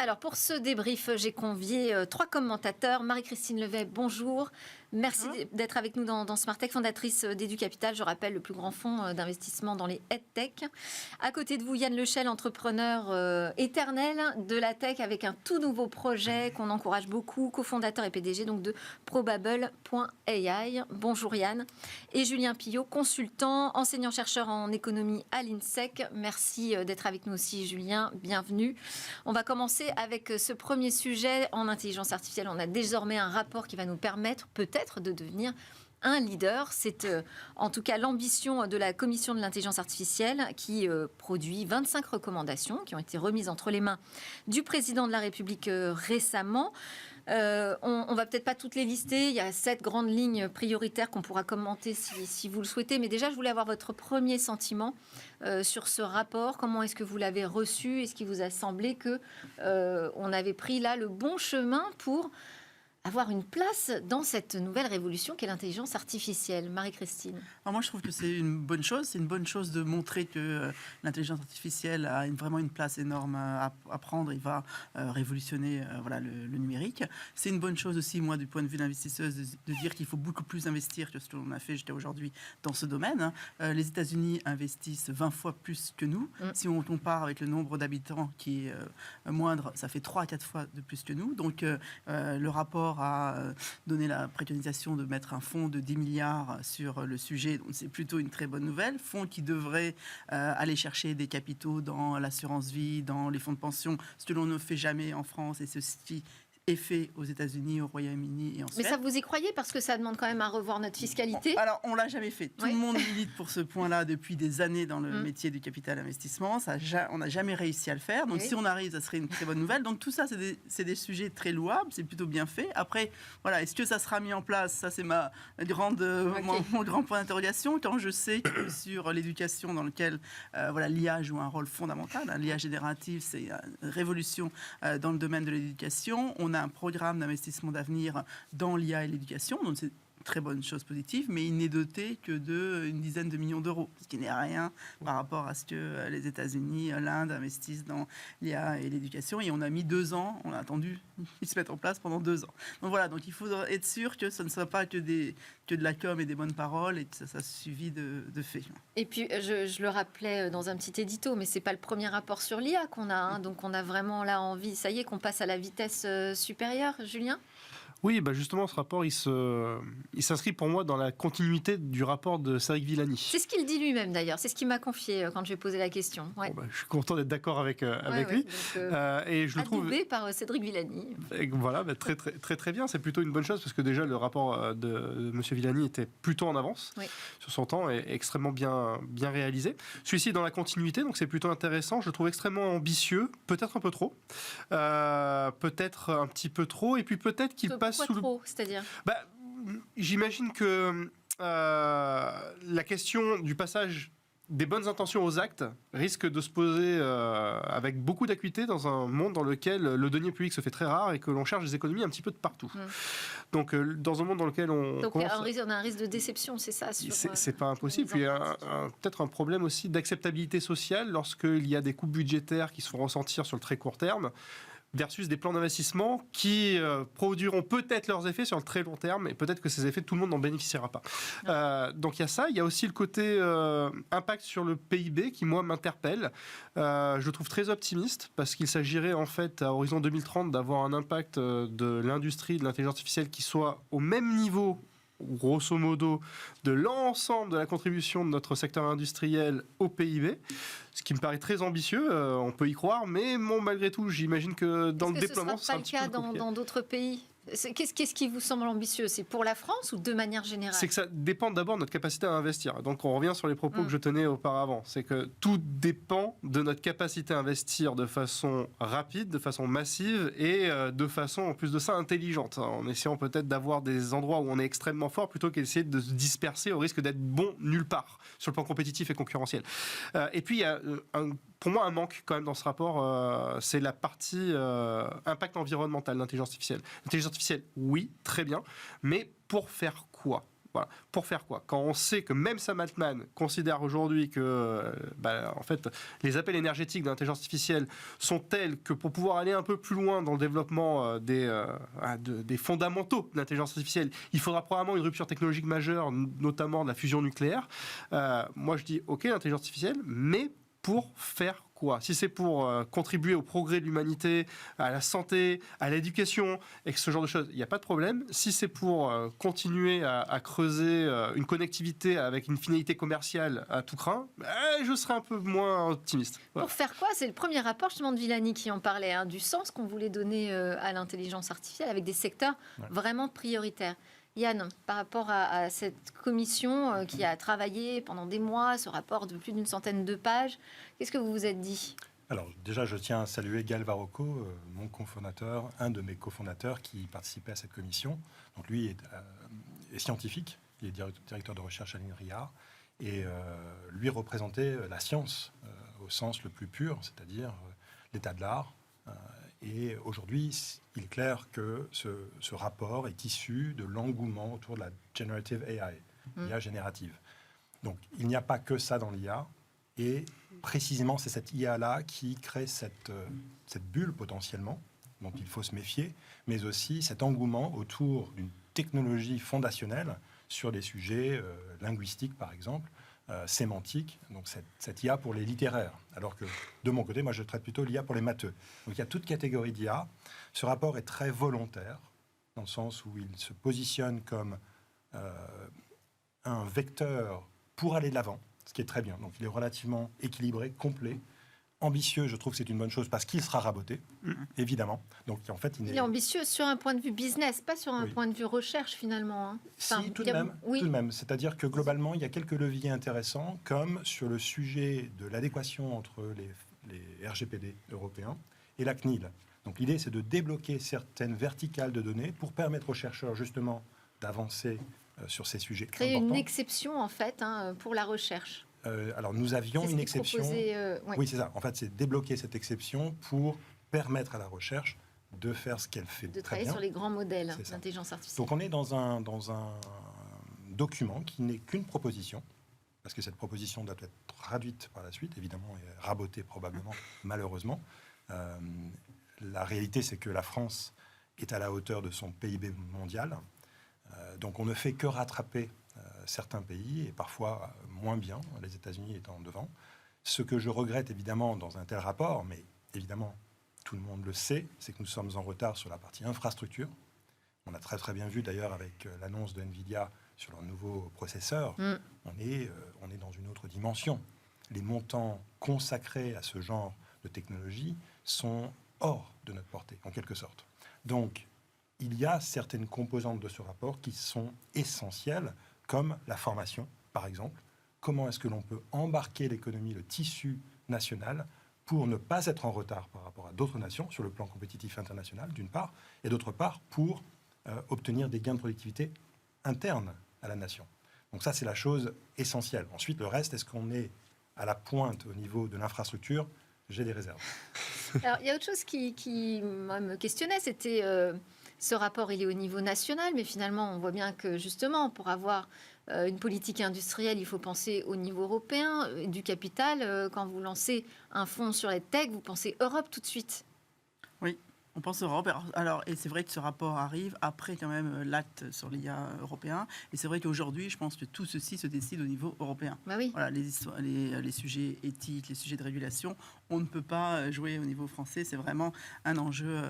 Alors pour ce débrief, j'ai convié 3 commentateurs. Marie-Christine Levet, bonjour. Merci d'être avec nous dans Smart Tech, fondatrice d'EduCapital, je rappelle, le plus grand fonds d'investissement dans les EdTech. À côté de vous, Yann Lechel, entrepreneur éternel de la tech avec un tout nouveau projet qu'on encourage beaucoup, cofondateur et PDG donc de Probable.ai. Bonjour Yann. Et Julien Pillot, consultant, enseignant-chercheur en économie à l'INSEC. Merci d'être avec nous aussi Julien, bienvenue. On va commencer avec ce premier sujet en intelligence artificielle. On a désormais un rapport qui va nous permettre peut-être de devenir un leader. C'est en tout cas l'ambition de la Commission de l'intelligence artificielle qui produit 25 recommandations qui ont été remises entre les mains du président de la République récemment. On va peut-être pas toutes les lister. Il y a 7 grandes lignes prioritaires qu'on pourra commenter si vous le souhaitez. Mais déjà, je voulais avoir votre premier sentiment sur ce rapport. Comment est-ce que vous l'avez reçu? Est-ce qu'il vous a semblé que on avait pris là le bon chemin pour avoir une place dans cette nouvelle révolution qu'est l'intelligence artificielle? Marie-Christine. Alors moi, je trouve que c'est une bonne chose. C'est une bonne chose de montrer que l'intelligence artificielle a vraiment une place énorme à prendre. Il va révolutionner le numérique. C'est une bonne chose aussi, moi, du point de vue d'investisseuse, de dire qu'il faut beaucoup plus investir que ce que l'on a fait jusqu'à aujourd'hui dans ce domaine. Les États-Unis investissent 20 fois plus que nous. Si on compare avec le nombre d'habitants qui est moindre, ça fait 3 à 4 fois de plus que nous. Donc, le rapport a donné la préconisation de mettre un fonds de 10 milliards sur le sujet. Donc c'est plutôt une très bonne nouvelle. Fonds qui devrait aller chercher des capitaux dans l'assurance vie, dans les fonds de pension, ce que l'on ne fait jamais en France et ceci est fait aux États-Unis, au Royaume-Uni et en Suède. Mais ça, vous y croyez parce que ça demande quand même à revoir notre fiscalité? Alors, on ne l'a jamais fait. Tout le monde milite pour ce point-là depuis des années dans le métier du capital investissement. On n'a jamais réussi à le faire. Donc, si on arrive, ça serait une très bonne nouvelle. Donc, tout ça, c'est des sujets très louables. C'est plutôt bien fait. Après, voilà, est-ce que ça sera mis en place? Ça, c'est mon grand point d'interrogation. Quand je sais que sur l'éducation dans lequel l'IA joue un rôle fondamental, l'IA générative, c'est une révolution dans le domaine de l'éducation. On a un programme d'investissement d'avenir dans l'IA et l'éducation, donc c'est une très bonne chose positive, mais il n'est doté que d'une dizaine de millions d'euros, ce qui n'est rien par rapport à ce que les États-Unis, l'Inde investissent dans l'IA et l'éducation. Et on a mis 2 ans, on a attendu qu'ils se mettent en place pendant 2 ans. Donc voilà, donc il faut être sûr que ce ne soit pas que de la com et des bonnes paroles et que ça soit suivi de faits. Et puis, je le rappelais dans un petit édito, mais ce n'est pas le premier rapport sur l'IA qu'on a. Hein, donc on a vraiment là envie, ça y est, qu'on passe à la vitesse supérieure. Julien ? Oui, justement, ce rapport, il s'inscrit pour moi dans la continuité du rapport de Cédric Villani. C'est ce qu'il dit lui-même d'ailleurs, c'est ce qu'il m'a confié quand je lui ai posé la question. Ouais. Je suis content d'être d'accord avec lui. Donc, et je le trouve adoubé par Cédric Villani. Voilà, très, très, très, très bien. C'est plutôt une bonne chose parce que déjà, le rapport de M. Villani était plutôt en avance sur son temps et extrêmement bien réalisé. Celui-ci est dans la continuité, donc c'est plutôt intéressant. Je le trouve extrêmement ambitieux, peut-être un peu trop, peut-être un petit peu trop, et puis peut-être qu'il passe sous le... trop, c'est-à-dire j'imagine que la question du passage des bonnes intentions aux actes risque de se poser avec beaucoup d'acuité dans un monde dans lequel le denier public se fait très rare et que l'on cherche des économies un petit peu de partout. Donc, dans un monde dans lequel on... Donc, on a un risque de déception, c'est ça c'est pas impossible. Puis, il y a peut-être un problème aussi d'acceptabilité sociale lorsqu'il y a des coupes budgétaires qui se font ressentir sur le très court terme versus des plans d'investissement qui produiront peut-être leurs effets sur le très long terme, et peut-être que ces effets, tout le monde n'en bénéficiera pas. Donc il y a ça, il y a aussi le côté impact sur le PIB qui, moi, m'interpelle. Je le trouve très optimiste, parce qu'il s'agirait, en fait, à horizon 2030, d'avoir un impact de l'industrie, de l'intelligence artificielle qui soit au même niveau, grosso modo, de l'ensemble de la contribution de notre secteur industriel au PIB, ce qui me paraît très ambitieux, on peut y croire, mais malgré tout, j'imagine que dans le déploiement, ce ne sera pas le cas dans d'autres pays? Qu'est-ce qui vous semble ambitieux? C'est pour la France ou de manière générale? C'est que ça dépend d'abord de notre capacité à investir. Donc on revient sur les propos que je tenais auparavant. C'est que tout dépend de notre capacité à investir de façon rapide, de façon massive et de façon, en plus de ça, intelligente. En essayant peut-être d'avoir des endroits où on est extrêmement fort plutôt qu'essayer de se disperser au risque d'être bon nulle part sur le plan compétitif et concurrentiel. Et puis il y a pour moi un manque quand même dans ce rapport, c'est la partie impact environnemental de l'intelligence artificielle. L'intelligence artificielle, oui, très bien, mais pour faire quoi ? Voilà. Pour faire quoi? Quand on sait que même Sam Altman considère aujourd'hui que en fait, les appels énergétiques d'intelligence artificielle sont tels que pour pouvoir aller un peu plus loin dans le développement des fondamentaux de l'intelligence artificielle, il faudra probablement une rupture technologique majeure, notamment de la fusion nucléaire. Moi, je dis OK, l'intelligence artificielle, mais pour faire quoi? Si c'est pour contribuer au progrès de l'humanité, à la santé, à l'éducation, et ce genre de choses, il n'y a pas de problème. Si c'est pour continuer à creuser une connectivité avec une finalité commerciale à tout crin, je serais un peu moins optimiste. Voilà. Pour faire quoi? C'est le premier rapport justement de Villani qui en parlait, du sens qu'on voulait donner à l'intelligence artificielle avec des secteurs vraiment prioritaires. Yann, par rapport à cette commission qui a travaillé pendant des mois, ce rapport de plus d'une centaine de pages, qu'est-ce que vous vous êtes dit? Alors déjà, je tiens à saluer Gaël Varocco, mon cofondateur, un de mes cofondateurs qui participait à cette commission. Donc lui est scientifique, il est directeur de recherche à l'INRIA, et lui représentait la science au sens le plus pur, c'est-à-dire l'état de l'art. Et aujourd'hui, il est clair que ce rapport est issu de l'engouement autour de la generative AI, l'IA générative. Donc, il n'y a pas que ça dans l'IA. Et précisément, c'est cette IA-là qui crée cette bulle potentiellement, dont il faut se méfier, mais aussi cet engouement autour d'une technologie fondationnelle sur des sujets linguistiques, par exemple, sémantique, donc cette IA pour les littéraires. Alors que, de mon côté, moi, je traite plutôt l'IA pour les matheux. Donc, il y a toute catégorie d'IA. Ce rapport est très volontaire, dans le sens où il se positionne comme un vecteur pour aller de l'avant, ce qui est très bien. Donc, il est relativement équilibré, complet, ambitieux. Je trouve que c'est une bonne chose parce qu'il sera raboté, évidemment. Donc, en fait, il est ambitieux sur un point de vue business, pas sur un point de vue recherche, finalement. Enfin, si, tout de même. C'est-à-dire que, globalement, il y a quelques leviers intéressants, comme sur le sujet de l'adéquation entre les RGPD européens et la CNIL. Donc, l'idée, c'est de débloquer certaines verticales de données pour permettre aux chercheurs, justement, d'avancer sur ces sujets Créer importants. Une exception, en fait, pour la recherche. Alors, nous avions une exception. Oui, c'est ça. En fait, c'est débloquer cette exception pour permettre à la recherche de faire ce qu'elle fait de très travailler bien. sur les grands modèles d'intelligence artificielle. Donc, on est dans un document qui n'est qu'une proposition, parce que cette proposition doit être traduite par la suite, évidemment, et rabotée probablement, malheureusement. La réalité, c'est que la France est à la hauteur de son PIB mondial. Donc, on ne fait que rattraper certains pays, et parfois moins bien, les États-Unis étant devant. Ce que je regrette évidemment dans un tel rapport, mais évidemment tout le monde le sait, c'est que nous sommes en retard sur la partie infrastructure. On a très très bien vu d'ailleurs avec l'annonce de Nvidia sur leur nouveau processeur, on est dans une autre dimension. Les montants consacrés à ce genre de technologie sont hors de notre portée, en quelque sorte. Donc, il y a certaines composantes de ce rapport qui sont essentielles, comme la formation, par exemple. Comment est-ce que l'on peut embarquer l'économie, le tissu national, pour ne pas être en retard par rapport à d'autres nations sur le plan compétitif international, d'une part, et d'autre part, pour obtenir des gains de productivité internes à la nation. Donc ça, c'est la chose essentielle. Ensuite, le reste, est-ce qu'on est à la pointe au niveau de l'infrastructure? J'ai des réserves. Alors, il y a autre chose qui me questionnait, c'était... Ce rapport, il est au niveau national, mais finalement, on voit bien que justement, pour avoir une politique industrielle, il faut penser au niveau européen, du capital. Quand vous lancez un fonds sur les tech, vous pensez Europe tout de suite. Oui, on pense Europe. Alors, et c'est vrai que ce rapport arrive après quand même l'acte sur l'IA européen. Et c'est vrai qu'aujourd'hui, je pense que tout ceci se décide au niveau européen. Bah oui. Voilà, les sujets éthiques, les sujets de régulation, on ne peut pas jouer au niveau français. C'est vraiment un enjeu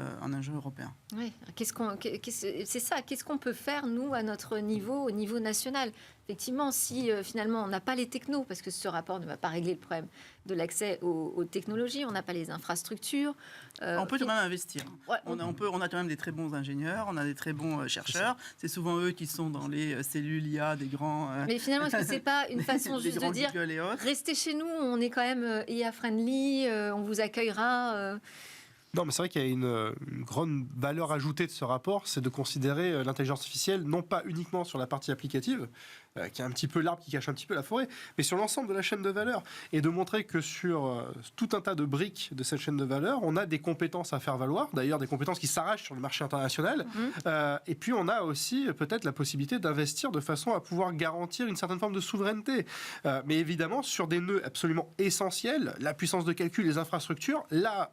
européen. Oui. C'est ça. Qu'est-ce qu'on peut faire, nous, à notre niveau, au niveau national? Effectivement, si finalement on n'a pas les technos, parce que ce rapport ne va pas régler le problème de l'accès aux technologies, on n'a pas les infrastructures. On peut quand même investir. Ouais, on a quand même des très bons ingénieurs, on a des très bons chercheurs. C'est souvent eux qui sont dans les cellules IA des grands... Mais finalement, est-ce que c'est pas une façon juste de dire restez chez nous, on est quand même IA friendly, on vous accueillera Non, mais c'est vrai qu'il y a une grande valeur ajoutée de ce rapport, c'est de considérer l'intelligence artificielle non pas uniquement sur la partie applicative, qui est un petit peu l'arbre qui cache un petit peu la forêt, mais sur l'ensemble de la chaîne de valeur, et de montrer que sur tout un tas de briques de cette chaîne de valeur, on a des compétences à faire valoir, d'ailleurs des compétences qui s'arrachent sur le marché international, et puis on a aussi peut-être la possibilité d'investir de façon à pouvoir garantir une certaine forme de souveraineté. Mais évidemment, sur des nœuds absolument essentiels, la puissance de calcul, les infrastructures, là,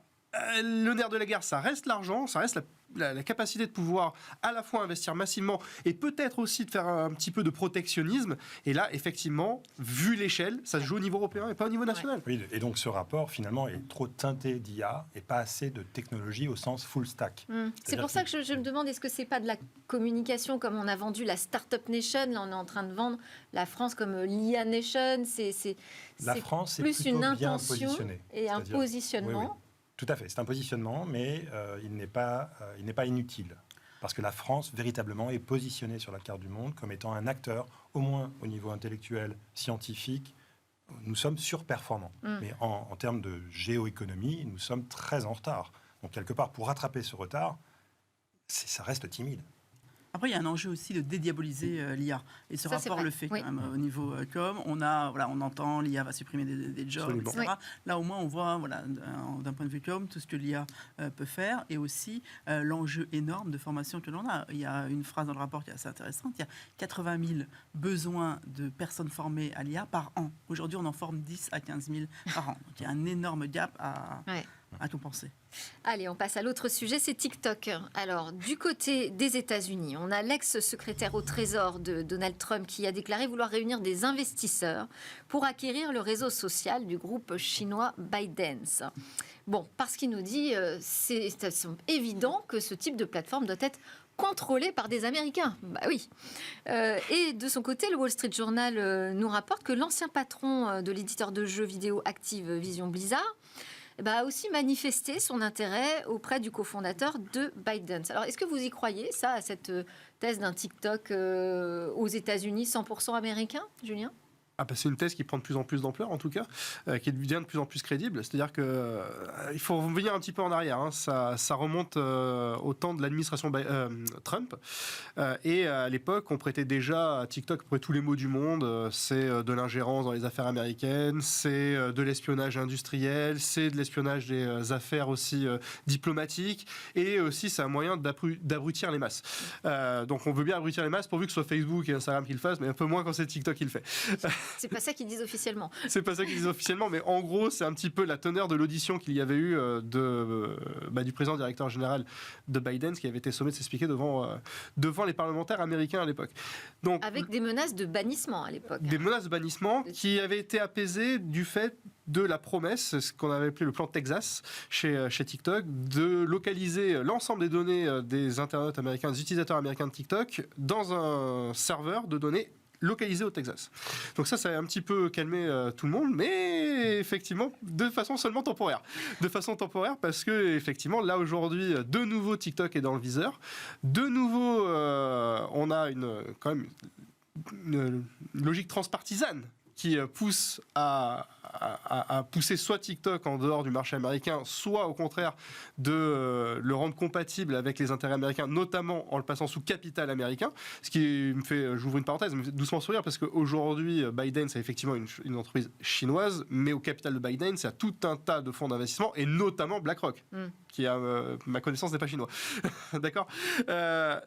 le nerf de la guerre, ça reste l'argent, ça reste la capacité de pouvoir à la fois investir massivement et peut-être aussi de faire un petit peu de protectionnisme. Et là, effectivement, vu l'échelle, ça se joue au niveau européen et pas au niveau national. Oui, et donc ce rapport, finalement, est trop teinté d'IA et pas assez de technologie au sens full stack. C'est pour ça que je me demande, est-ce que c'est pas de la communication comme on a vendu la Startup Nation? Là, on est en train de vendre la France comme l'IA Nation. La France est plus plutôt une bien intention positionnée. et un positionnement. Oui. Tout à fait, c'est un positionnement, mais il n'est pas inutile. Parce que la France, véritablement, est positionnée sur la carte du monde comme étant un acteur, au moins au niveau intellectuel, scientifique. Nous sommes surperformants. Mais en termes de géoéconomie, nous sommes très en retard. Donc, quelque part, pour rattraper ce retard, ça reste timide. Après, il y a un enjeu aussi de dédiaboliser l'IA. Et ce rapport le fait quand même au niveau com. On entend l'IA va supprimer des jobs, Absolument. etc. Là, au moins, on voit d'un point de vue com tout ce que l'IA peut faire et aussi l'enjeu énorme de formation que l'on a. Il y a une phrase dans le rapport qui est assez intéressante. Il y a 80 000 besoins de personnes formées à l'IA par an. Aujourd'hui, on en forme 10 à 15 000 par an. Donc, il y a un énorme gap à compenser. Allez, on passe à l'autre sujet, c'est TikTok. Alors, du côté des États-Unis, on a l'ex-secrétaire au Trésor de Donald Trump qui a déclaré vouloir réunir des investisseurs pour acquérir le réseau social du groupe chinois ByteDance. Bon, parce qu'il nous dit, c'est évident que ce type de plateforme doit être contrôlé par des Américains. Bah oui. Et de son côté, le Wall Street Journal nous rapporte que l'ancien patron de l'éditeur de jeux vidéo Activision Blizzard a aussi manifesté son intérêt auprès du cofondateur de ByteDance. Alors, est-ce que vous y croyez, ça, à cette thèse d'un TikTok aux États-Unis 100% américain, Julien ? C'est une thèse qui prend de plus en plus d'ampleur, en tout cas, qui devient de plus en plus crédible. C'est-à-dire qu'il faut revenir un petit peu en arrière. Ça remonte au temps de l'administration Trump. Et à l'époque, on prêtait déjà à TikTok pour tous les maux du monde. C'est de l'ingérence dans les affaires américaines, c'est de l'espionnage industriel, c'est de l'espionnage des affaires aussi diplomatiques. Et aussi, c'est un moyen d'abrutir les masses. Donc, on veut bien abrutir les masses pourvu que ce soit Facebook et Instagram qui le fassent, mais un peu moins quand c'est TikTok qui le fait. C'est pas ça qu'ils disent officiellement. C'est pas ça qu'ils disent officiellement, mais en gros, c'est un petit peu la teneur de l'audition qu'il y avait eu du président directeur général de ByteDance qui avait été sommé de s'expliquer devant les parlementaires américains à l'époque. Donc, avec des menaces de bannissement à l'époque. Des menaces de bannissement qui avaient été apaisées du fait de la promesse, ce qu'on avait appelé le plan Texas chez TikTok, de localiser l'ensemble des données des internautes américains, des utilisateurs américains de TikTok dans un serveur de données localisé au Texas. Donc ça a un petit peu calmé tout le monde, mais effectivement, de façon seulement temporaire. De façon temporaire parce que, effectivement, là aujourd'hui, de nouveau TikTok est dans le viseur. De nouveau, on a quand même une logique transpartisane qui pousse à pousser soit TikTok en dehors du marché américain, soit au contraire de le rendre compatible avec les intérêts américains, notamment en le passant sous capital américain. Ce qui me fait, j'ouvre une parenthèse, me fait doucement sourire parce qu'aujourd'hui, ByteDance est effectivement une entreprise chinoise, mais au capital de ByteDance, il y a tout un tas de fonds d'investissement, et notamment BlackRock, qui, à ma connaissance, n'est pas chinois. D'accord ?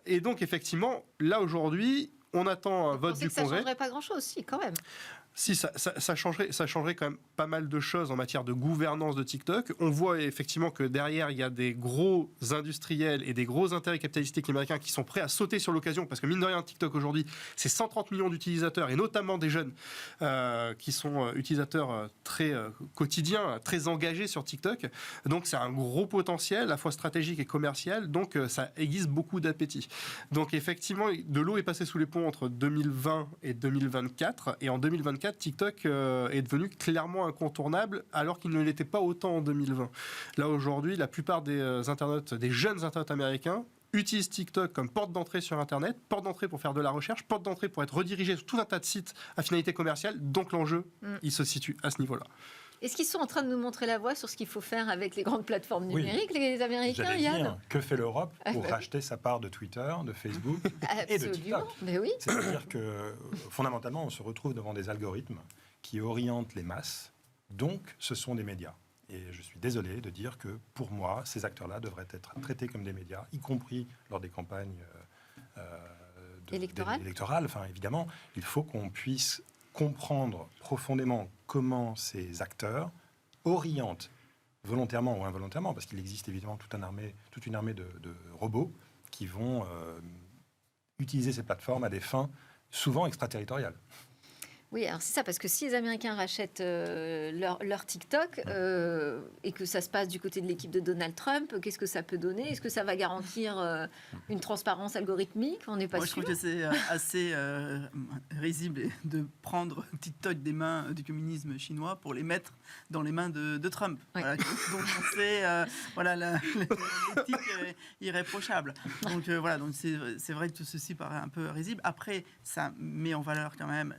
Et donc, effectivement, là aujourd'hui, on attend un vote du Congrès. Ça ne changerait pas grand-chose, si, quand même. Si, ça changerait quand même pas mal de choses en matière de gouvernance de TikTok. On voit effectivement que derrière, il y a des gros industriels et des gros intérêts capitalistiques américains qui sont prêts à sauter sur l'occasion, parce que mine de rien, TikTok aujourd'hui, c'est 130 millions d'utilisateurs, et notamment des jeunes qui sont utilisateurs très quotidiens, très engagés sur TikTok. Donc c'est un gros potentiel, à la fois stratégique et commercial, donc ça aiguise beaucoup d'appétit. Donc effectivement, de l'eau est passée sous les ponts entre 2020 et 2024, et en 2024, TikTok est devenu clairement incontournable alors qu'il ne l'était pas autant en 2020. Là aujourd'hui, la plupart des jeunes internautes américains utilisent TikTok comme porte d'entrée sur Internet, porte d'entrée pour faire de la recherche, porte d'entrée pour être redirigé sur tout un tas de sites à finalité commerciale. Donc l'enjeu, il se situe à ce niveau-là. Est-ce qu'ils sont en train de nous montrer la voie sur ce qu'il faut faire avec les grandes plateformes numériques, les Américains, J'allais Yann? dire, que fait l'Europe pour racheter sa part de Twitter, de Facebook et de TikTok? Mais oui. C'est-à-dire que fondamentalement, on se retrouve devant des algorithmes qui orientent les masses, donc ce sont des médias. Et je suis désolé de dire que pour moi, ces acteurs-là devraient être traités comme des médias, y compris lors des campagnes électorales. Enfin, évidemment, il faut qu'on puisse comprendre profondément comment ces acteurs orientent volontairement ou involontairement, parce qu'il existe évidemment toute une armée de robots qui vont utiliser ces plateformes à des fins souvent extraterritoriales. Oui, alors c'est ça, parce que si les Américains rachètent leur TikTok et que ça se passe du côté de l'équipe de Donald Trump, qu'est-ce que ça peut donner? Est-ce que ça va garantir une transparence algorithmique? On n'est pas sûr. Je trouve que c'est assez risible de prendre TikTok des mains du communisme chinois pour les mettre dans les mains de Trump. Oui. Voilà, donc on sait, l'éthique est irréprochable. Donc voilà, donc c'est vrai que tout ceci paraît un peu risible. Après, ça met en valeur quand même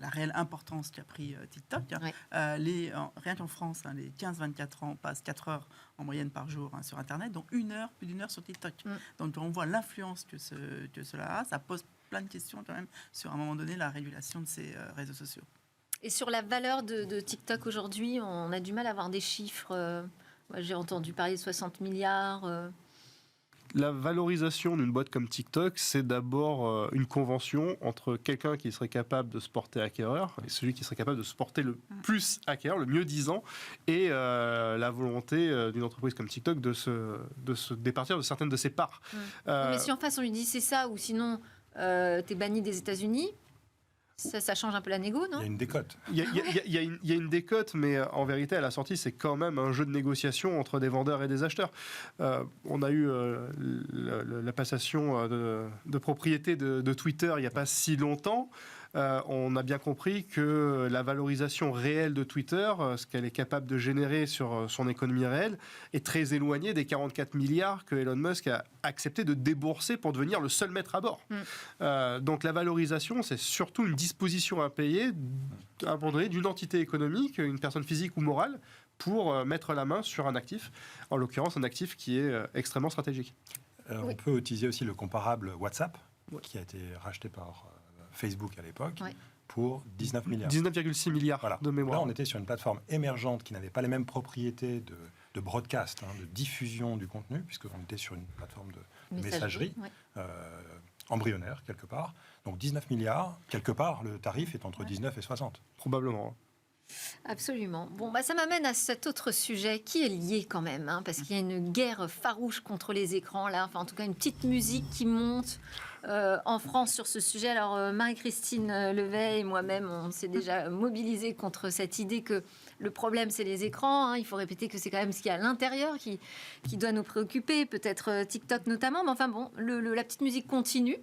la réelle importance qu'a pris TikTok. Ouais. Rien qu'en France, les 15-24 ans passent 4 heures en moyenne par jour sur Internet, dont plus d'une heure sur TikTok. Donc on voit l'influence que cela a. Ça pose plein de questions quand même sur, à un moment donné, la régulation de ces réseaux sociaux. Et sur la valeur de TikTok aujourd'hui, on a du mal à avoir des chiffres. Moi, j'ai entendu parler de 60 milliards. La valorisation d'une boîte comme TikTok, c'est d'abord une convention entre quelqu'un qui serait capable de se porter acquéreur et celui qui serait capable de se porter le plus acquéreur, le mieux disant, et la volonté d'une entreprise comme TikTok de se départir de certaines de ses parts. Mais si en face on lui dit c'est ça, ou sinon t'es banni des États-Unis, ça change un peu la négo, non? Il y a une décote. Il y a une décote, mais en vérité, à la sortie, c'est quand même un jeu de négociation entre des vendeurs et des acheteurs. On a eu la passation de propriété de Twitter il n'y a pas si longtemps. On a bien compris que la valorisation réelle de Twitter, ce qu'elle est capable de générer sur son économie réelle, est très éloignée des 44 milliards que Elon Musk a accepté de débourser pour devenir le seul maître à bord. Donc la valorisation, c'est surtout une disposition à payer à un moment donné d'une entité économique, une personne physique ou morale, pour mettre la main sur un actif, en l'occurrence un actif qui est extrêmement stratégique. On peut utiliser aussi le comparable WhatsApp, qui a été racheté par Facebook à l'époque, pour 19 milliards. 19,6 milliards de mémoire. Là, on était sur une plateforme émergente qui n'avait pas les mêmes propriétés de broadcast, de diffusion du contenu, puisqu'on était sur une plateforme de messagerie embryonnaire, quelque part. Donc 19 milliards, quelque part, le tarif est entre 19 et 60. Probablement. Absolument. Bon, ça m'amène à cet autre sujet qui est lié quand même, parce qu'il y a une guerre farouche contre les écrans, là. Enfin, en tout cas, une petite musique qui monte en France sur ce sujet. Alors, Marie-Christine Levet et moi-même, on s'est déjà mobilisés contre cette idée que le problème, c'est les écrans. Il faut répéter que c'est quand même ce qu'il y a à l'intérieur qui doit nous préoccuper, peut-être TikTok notamment. Mais enfin bon, la petite musique continue.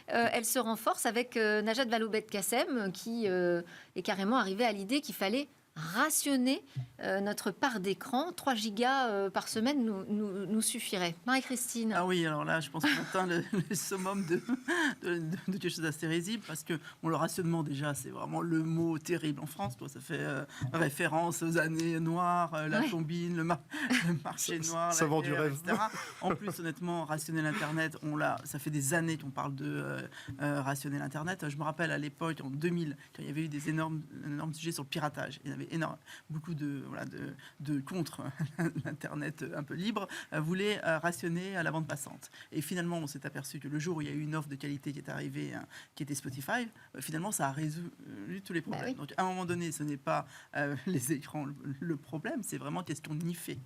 Elle se renforce avec Najat Vallaud-Belkacem qui est carrément arrivée à l'idée qu'il fallait rationner notre part d'écran. 3 gigas par semaine nous suffirait. Marie-Christine. Ah oui, alors là, je pense qu'on atteint le summum de quelque chose d'assez risible, parce que le rationnement, déjà, c'est vraiment le mot terrible en France. Ça fait référence aux années noires, la combine, le marché noir, ça vend du rêve. etc. En plus, honnêtement, rationner l'Internet, ça fait des années qu'on parle de rationner l'Internet. Je me rappelle à l'époque, en 2000, quand il y avait eu des énormes sujets sur le piratage. Il y avait beaucoup de contre l'Internet un peu libre, voulaient rationner à la bande passante. Et finalement, on s'est aperçu que le jour où il y a eu une offre de qualité qui est arrivée, qui était Spotify, finalement, ça a résolu tous les problèmes. Donc, à un moment donné, ce n'est pas les écrans le problème, c'est vraiment question de niffer.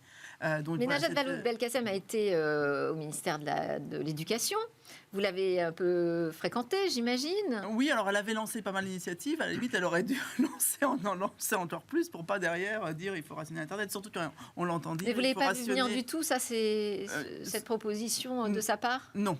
Mais Najat Vallaud-Belkacem a été au ministère de l'Éducation. Vous l'avez un peu fréquentée, j'imagine? Oui, alors elle avait lancé pas mal d'initiatives. À la limite, elle aurait dû en lancer encore plus pour pas derrière dire il faut rationner Internet. Surtout quand on l'entend dire. Et vous ne l'avez pas vu venir du tout, ça, c'est cette proposition de sa part? Non,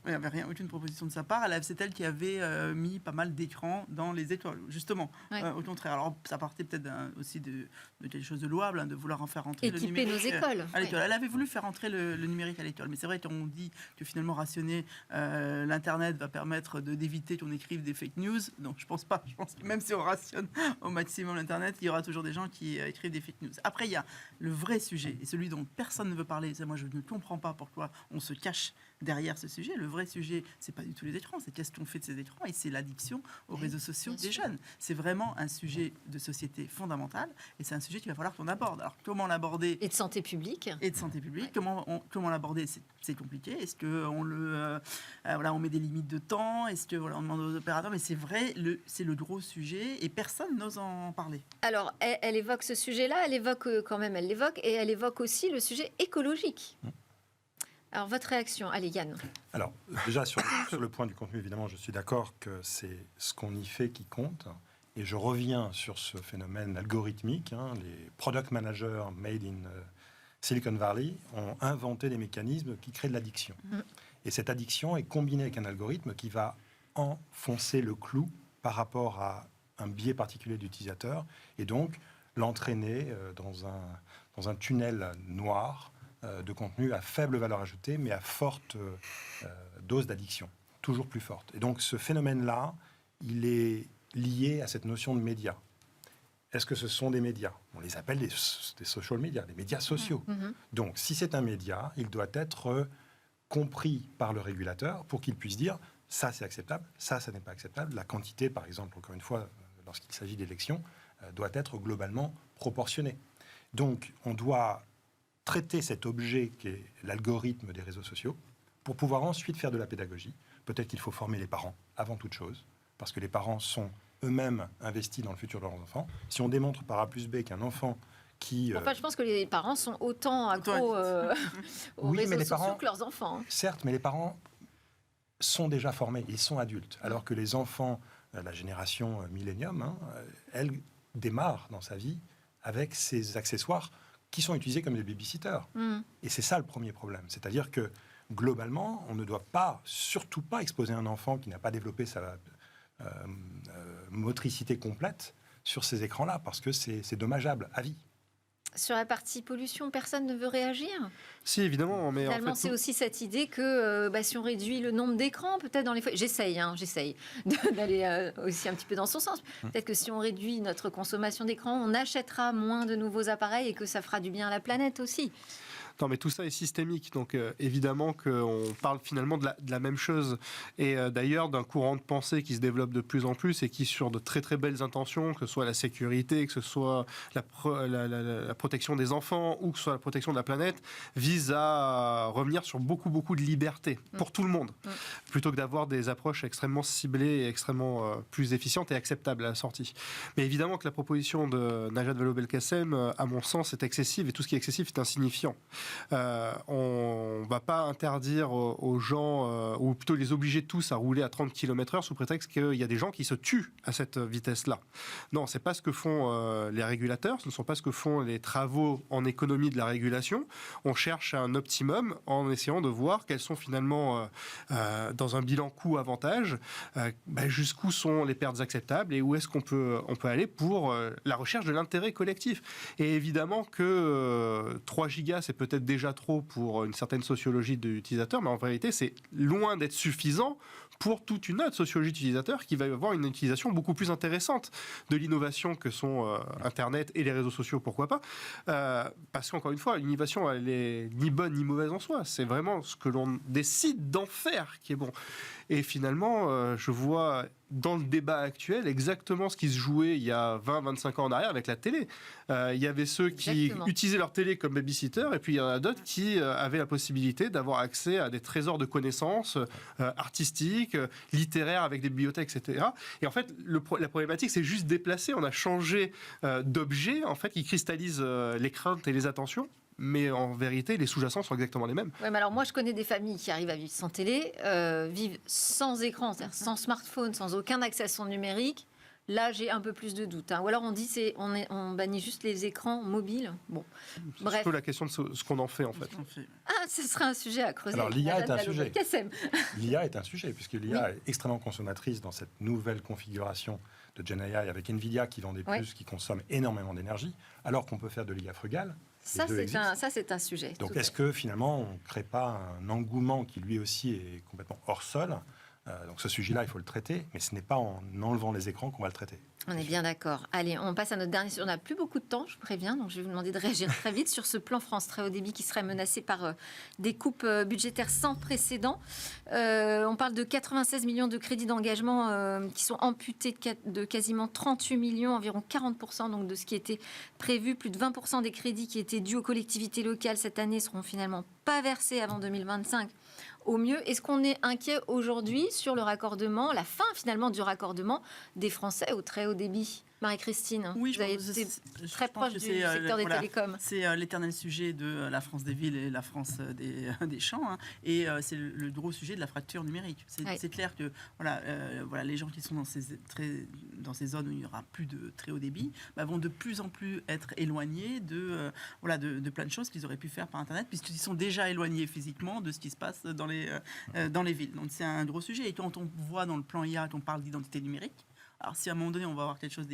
il n'y avait aucune proposition de sa part. C'est elle qui avait mis pas mal d'écrans dans les écoles, justement. Au contraire. Alors, ça partait peut-être aussi de quelque chose de louable, de vouloir en faire rentrer le numérique nos écoles. À l'école. Elle avait voulu faire rentrer le numérique à l'école. Mais c'est vrai qu'on dit que finalement, rationner l'Internet va permettre d'éviter qu'on écrive des fake news. Donc je pense pas. Je pense que même si on rationne au maximum l'Internet, il y aura toujours des gens qui écrivent des fake news. Après, il y a le vrai sujet, et celui dont personne ne veut parler. Ça, moi, je ne comprends pas pourquoi on se cache derrière ce sujet. Le vrai sujet, c'est pas du tout les écrans, c'est qu'est-ce qu'on fait de ces écrans, et c'est l'addiction aux réseaux sociaux des jeunes. C'est vraiment un sujet de société fondamental, et c'est un sujet qu'il va falloir qu'on aborde. Alors, comment l'aborder? Et de santé publique. Et de santé publique. Ouais. Comment l'aborder? C'est compliqué. Est-ce qu'on on met des limites de temps? Est-ce que on demande aux opérateurs? Mais c'est vrai, c'est le gros sujet, et personne n'ose en parler. Alors, elle évoque ce sujet-là, elle évoque et elle évoque aussi le sujet écologique. Alors, votre réaction? Allez, Yann. Alors, déjà, sur le point du contenu, évidemment, je suis d'accord que c'est ce qu'on y fait qui compte. Et je reviens sur ce phénomène algorithmique. Les product managers made in Silicon Valley ont inventé des mécanismes qui créent de l'addiction. Et cette addiction est combinée avec un algorithme qui va enfoncer le clou par rapport à un biais particulier d'utilisateur, et donc l'entraîner dans un tunnel noir de contenu à faible valeur ajoutée, mais à forte dose d'addiction, toujours plus forte. Et donc ce phénomène-là, il est lié à cette notion de médias. Est-ce que ce sont des médias? On les appelle des social media, des médias sociaux. Donc si c'est un média, il doit être compris par le régulateur pour qu'il puisse dire ça c'est acceptable, ça n'est pas acceptable. La quantité, par exemple, encore une fois, lorsqu'il s'agit d'élections, doit être globalement proportionnée. Donc on doit traiter cet objet qui est l'algorithme des réseaux sociaux pour pouvoir ensuite faire de la pédagogie. Peut-être qu'il faut former les parents avant toute chose, parce que les parents sont eux-mêmes investis dans le futur de leurs enfants. Si on démontre par A plus B qu'un enfant qui... Enfin, je pense que les parents sont autant accros aux réseaux sociaux que leurs enfants. Certes, mais les parents sont déjà formés, ils sont adultes, alors que les enfants, la génération millénium, elle démarre dans sa vie avec ces accessoires qui sont utilisés comme des babysitters. Et c'est ça le premier problème. C'est-à-dire que, globalement, on ne doit surtout pas exposer un enfant qui n'a pas développé sa motricité complète sur ces écrans-là, parce que c'est dommageable à vie. Sur la partie pollution, personne ne veut réagir? Si, évidemment. Mais finalement, en fait, c'est aussi cette idée que si on réduit le nombre d'écrans, peut-être dans les foyers... J'essaye d'aller aussi un petit peu dans son sens. Peut-être que si on réduit notre consommation d'écran, on achètera moins de nouveaux appareils et que ça fera du bien à la planète aussi. Non, mais tout ça est systémique, donc évidemment qu'on parle finalement de la même chose. Et d'ailleurs, d'un courant de pensée qui se développe de plus en plus et qui, sur de très très belles intentions, que ce soit la sécurité, que ce soit la protection des enfants ou que ce soit la protection de la planète, vise à revenir sur beaucoup de liberté pour tout le monde, plutôt que d'avoir des approches extrêmement ciblées et extrêmement plus efficientes et acceptables à la sortie. Mais évidemment que la proposition de Najat Vallaud-Belkacem, à mon sens, est excessive, et tout ce qui est excessif est insignifiant. On ne va pas interdire aux gens, ou plutôt les obliger tous à rouler à 30 km/h sous prétexte qu'il y a des gens qui se tuent à cette vitesse-là. Non, ce n'est pas ce que font les régulateurs, ce ne sont pas ce que font les travaux en économie de la régulation. On cherche un optimum en essayant de voir quels sont finalement, dans un bilan coût-avantage, jusqu'où sont les pertes acceptables et où est-ce qu'on peut aller pour la recherche de l'intérêt collectif. Et évidemment que 3 gigas, c'est peut-être déjà trop pour une certaine sociologie de l'utilisateur, mais en vérité, c'est loin d'être suffisant pour toute une autre sociologie d'utilisateur qui va avoir une utilisation beaucoup plus intéressante de l'innovation que sont Internet et les réseaux sociaux, pourquoi pas. Parce qu'encore une fois, l'innovation, elle est ni bonne ni mauvaise en soi. C'est vraiment ce que l'on décide d'en faire qui est bon. Et finalement, je vois dans le débat actuel exactement ce qui se jouait il y a 20-25 ans en arrière avec la télé. Il y avait ceux qui utilisaient leur télé comme babysitter, et puis il y en a d'autres qui avaient la possibilité d'avoir accès à des trésors de connaissances artistiques, littéraires, avec des bibliothèques, etc. Et en fait, la problématique, c'est juste déplacé. On a changé d'objet, en fait, qui cristallise les craintes et les attentions. Mais en vérité, les sous-jacents sont exactement les mêmes. Oui, mais alors moi, je connais des familles qui arrivent à vivre sans télé, vivent sans écran, c'est-à-dire sans smartphone, sans aucun accès à son numérique. Là, j'ai un peu plus de doutes. Ou alors, on dit on bannit juste les écrans mobiles. Bon, c'est surtout la question de ce qu'on en fait, en fait. Ah, ce serait un sujet à creuser. Alors, l'IA est un sujet. L'IA est un sujet, puisque l'IA est extrêmement consommatrice dans cette nouvelle configuration de GenAI avec Nvidia qui vend des puces qui consomment énormément d'énergie, alors qu'on peut faire de l'IA frugale. Ça, c'est un sujet. Donc, est-ce que finalement, on ne crée pas un engouement qui lui aussi est complètement hors sol? Donc, ce sujet-là, il faut le traiter, mais ce n'est pas en enlevant les écrans qu'on va le traiter. On est bien d'accord. Allez, on passe à notre dernier sujet. On n'a plus beaucoup de temps, je vous préviens, donc je vais vous demander de réagir très vite sur ce plan France très haut débit qui serait menacé par des coupes budgétaires sans précédent. On parle de 96 millions de crédits d'engagement qui sont amputés de quasiment 38 millions, environ 40% donc de ce qui était prévu. Plus de 20% des crédits qui étaient dus aux collectivités locales cette année seront finalement pas versés avant 2025. Au mieux, est-ce qu'on est inquiet aujourd'hui sur le raccordement, la fin finalement du raccordement des Français au très haut débit? Marie-Christine, oui, vous avez été très proche du secteur des télécoms. C'est l'éternel sujet de la France des villes et la France des champs. Hein, et c'est le gros sujet de la fracture numérique. C'est clair que les gens qui sont dans ces zones où il n'y aura plus de très haut débit vont de plus en plus être éloignés de plein de choses qu'ils auraient pu faire par Internet, puisqu'ils sont déjà éloignés physiquement de ce qui se passe dans les villes. Donc c'est un gros sujet. Et quand on voit dans le plan IA qu'on parle d'identité numérique, alors, si à un moment donné, on va avoir quelque chose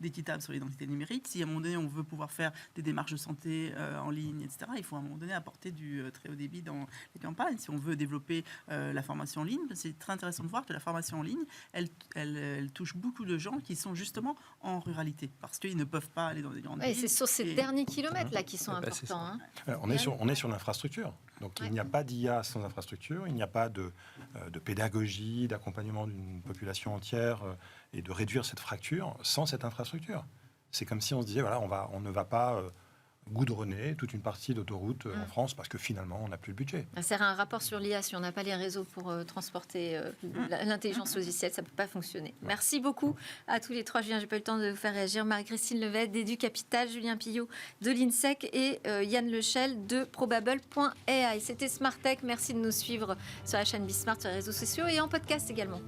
d'équitable sur l'identité numérique, si à un moment donné, on veut pouvoir faire des démarches de santé en ligne, etc., il faut à un moment donné apporter du très haut débit dans les campagnes. Si on veut développer la formation en ligne, c'est très intéressant de voir que la formation en ligne, elle touche beaucoup de gens qui sont justement en ruralité, parce qu'ils ne peuvent pas aller dans des grandes villes. C'est sur ces derniers kilomètres-là qui sont importants. Hein. On est sur l'infrastructure. Donc, il n'y a pas d'IA sans infrastructure, il n'y a pas de pédagogie, d'accompagnement d'une population entière et de réduire cette fracture sans cette infrastructure. C'est comme si on se disait, on ne va pas goudronner toute une partie d'autoroute en France parce que finalement, on n'a plus le budget. Ça sert à un rapport sur l'IA. Si on n'a pas les réseaux pour transporter l'intelligence logicielle, ça ne peut pas fonctionner. Merci beaucoup à tous les trois. Julien, j'ai pas eu le temps de vous faire réagir. Marie-Christine Levet d'EduCapital, Julien Pillot de l'INSEC et Yann Lechel de Probable.ai. C'était Smart Tech. Merci de nous suivre sur la chaîne Bismart, sur les réseaux sociaux et en podcast également.